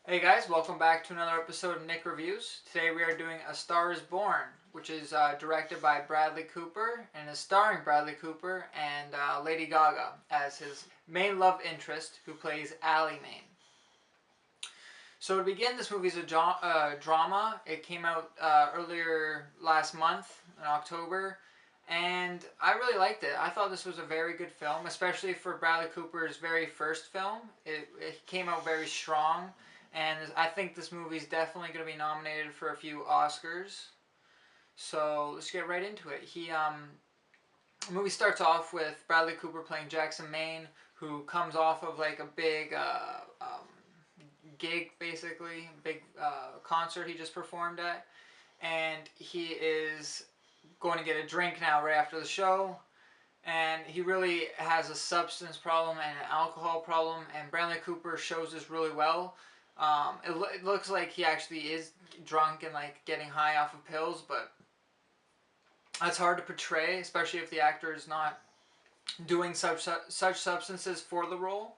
Hey guys, welcome back to another episode of Nick Reviews. Today we are doing A Star is Born, which is directed by Bradley Cooper and is starring Bradley Cooper and Lady Gaga as his main love interest, who plays Allie Main. So to begin, this movie is a drama. It came out earlier last month in October, and I really liked it. I thought this was a very good film, especially for Bradley Cooper's very first film. It came out very strong, and I think this movie is definitely going to be nominated for a few Oscars. So let's get right into it. The movie starts off with Bradley Cooper playing Jackson Maine, who comes off of like a big gig, basically, big concert he just performed at, and he is going to get a drink now right after the show, and he really has a substance problem and an alcohol problem, and Bradley Cooper shows this really well. It looks like he actually is drunk and like getting high off of pills, but that's hard to portray, especially if the actor is not doing such substances for the role.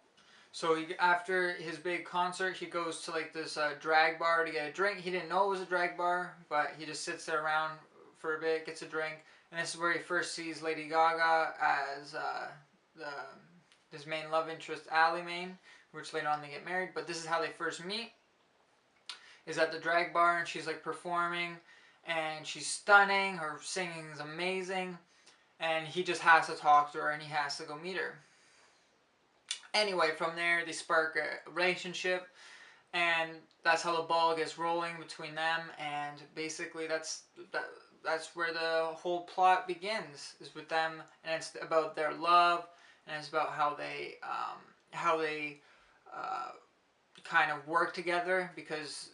So after his big concert, he goes to like this drag bar to get a drink. He didn't know it was a drag bar, but he just sits there around for a bit, gets a drink, and this is where he first sees Lady Gaga as his main love interest, Allie Main, which later on they get married. But this is how they first meet, is at the drag bar, and she's like performing, and she's stunning, her singing is amazing, and he just has to talk to her, and he has to go meet her. Anyway, from there they spark a relationship, and that's how the ball gets rolling between them, and basically that's where the whole plot begins, is with them, and it's about their love, and it's about how they kind of work together, because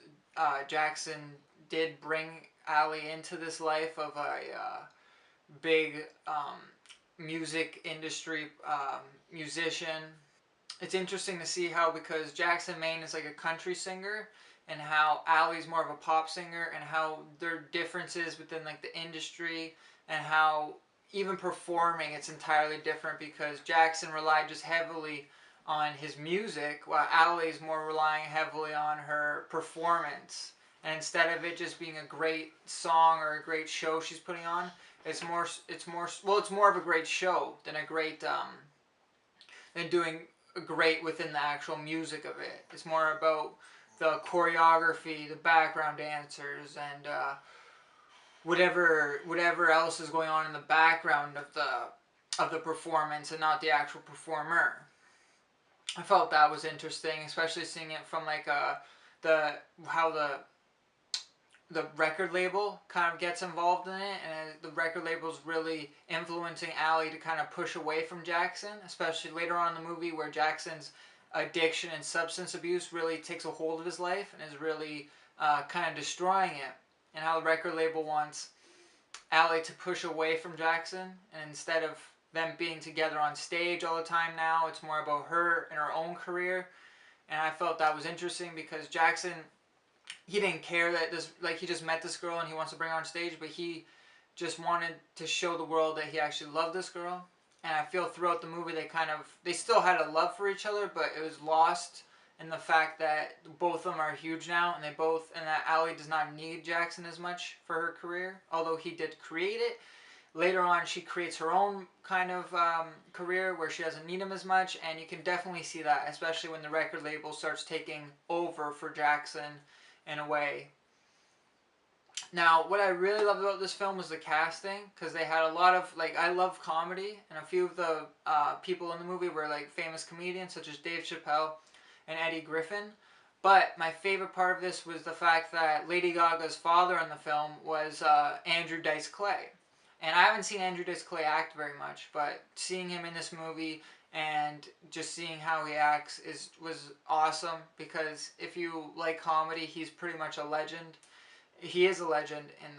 Jackson did bring Allie into this life of a big music industry musician. It's interesting to see how, because Jackson Maine is like a country singer, and how Allie's more of a pop singer, and how there are differences within like the industry, and how even performing it's entirely different, because Jackson relied just heavily on his music, while Allie's more relying heavily on her performance. And instead of it just being a great song or a great show she's putting on, it's more of a great show than a great than doing great within the actual music of it. It's more about the choreography, the background dancers, and whatever else is going on in the background of the performance, and not the actual performer. I felt that was interesting, especially seeing it from like how the record label kind of gets involved in it, and the record label's really influencing Allie to kind of push away from Jackson, especially later on in the movie, where Jackson's addiction and substance abuse really takes a hold of his life and is really kind of destroying it, and how the record label wants Allie to push away from Jackson, and instead of them being together on stage all the time now, it's more about her and her own career. And I felt that was interesting, because Jackson, he didn't care that he just met this girl and he wants to bring her on stage, but he just wanted to show the world that he actually loved this girl. And I feel throughout the movie they still had a love for each other, but it was lost in the fact that both of them are huge now, and that Allie does not need Jackson as much for her career, although he did create it. Later on, she creates her own kind of career where she doesn't need him as much, and you can definitely see that, especially when the record label starts taking over for Jackson in a way. Now, what I really loved about this film was the casting, because they had a lot of, I love comedy, and a few of the people in the movie were like famous comedians, such as Dave Chappelle and Eddie Griffin. But my favorite part of this was the fact that Lady Gaga's father in the film was Andrew Dice Clay. And I haven't seen Andrew Dice Clay act very much, but seeing him in this movie and just seeing how he acts was awesome, because if you like comedy, he's pretty much a legend. He is a legend in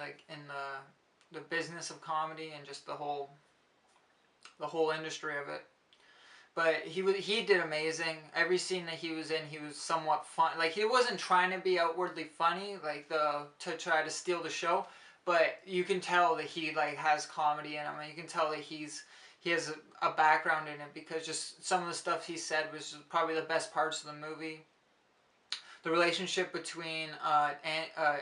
the business of comedy, and just the whole industry of it. But he did amazing. Every scene that he was in, he was somewhat fun. Like, he wasn't trying to be outwardly funny, to try to steal the show. But you can tell that he has comedy in him, and you can tell that he has a background in it, because just some of the stuff he said was probably the best parts of the movie. the relationship between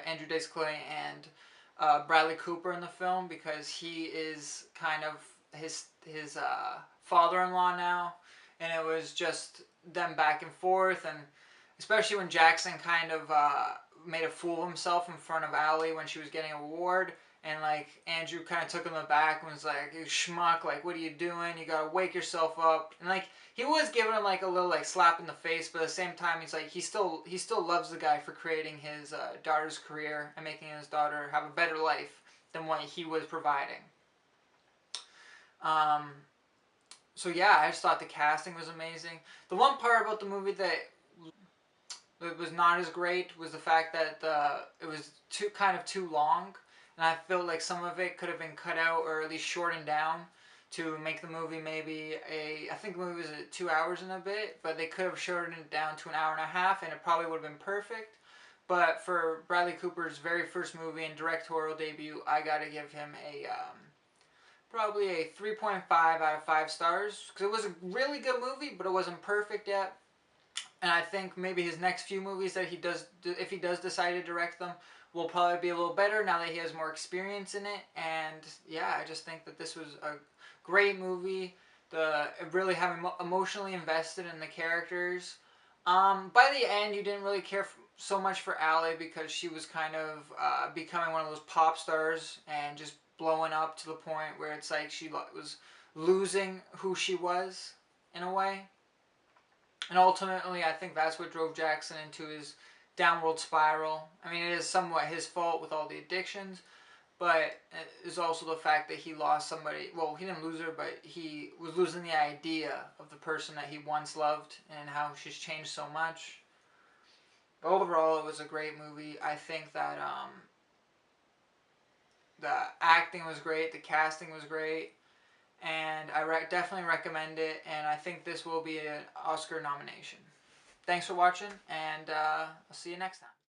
Andrew Dice Clay and Bradley Cooper in the film, because he is kind of his father-in-law now, and it was just them back and forth, and especially when Jackson kind of made a fool of himself in front of Allie when she was getting an award, and like Andrew kind of took him aback and was like, "You schmuck! Like, what are you doing? You gotta wake yourself up!" And like he was giving him like a little like slap in the face, but at the same time he's like he still loves the guy for creating his daughter's career and making his daughter have a better life than what he was providing. So yeah, I just thought the casting was amazing. The one part about the movie that it was not as great was the fact that it was too long, and I feel like some of it could have been cut out or at least shortened down to make the movie maybe I think the movie was 2 hours and a bit, but they could have shortened it down to an hour and a half, and it probably would have been perfect. But for Bradley Cooper's very first movie and directorial debut, I gotta give him probably a 3.5 out of 5 stars, because it was a really good movie, but it wasn't perfect yet. And I think maybe his next few movies that he does, if he does decide to direct them, will probably be a little better now that he has more experience in it. And yeah, I just think that this was a great movie. Really having emotionally invested in the characters. By the end, you didn't really care so much for Allie, because she was kind of becoming one of those pop stars and just blowing up to the point where it's like she was losing who she was in a way. And ultimately, I think that's what drove Jackson into his downward spiral. I mean, it is somewhat his fault with all the addictions, but it's also the fact that he lost somebody. Well, he didn't lose her, but he was losing the idea of the person that he once loved and how she's changed so much. But overall, it was a great movie. I think that the acting was great, the casting was great, and I definitely recommend it, and I think this will be an Oscar nomination. Thanks for watching, and I'll see you next time.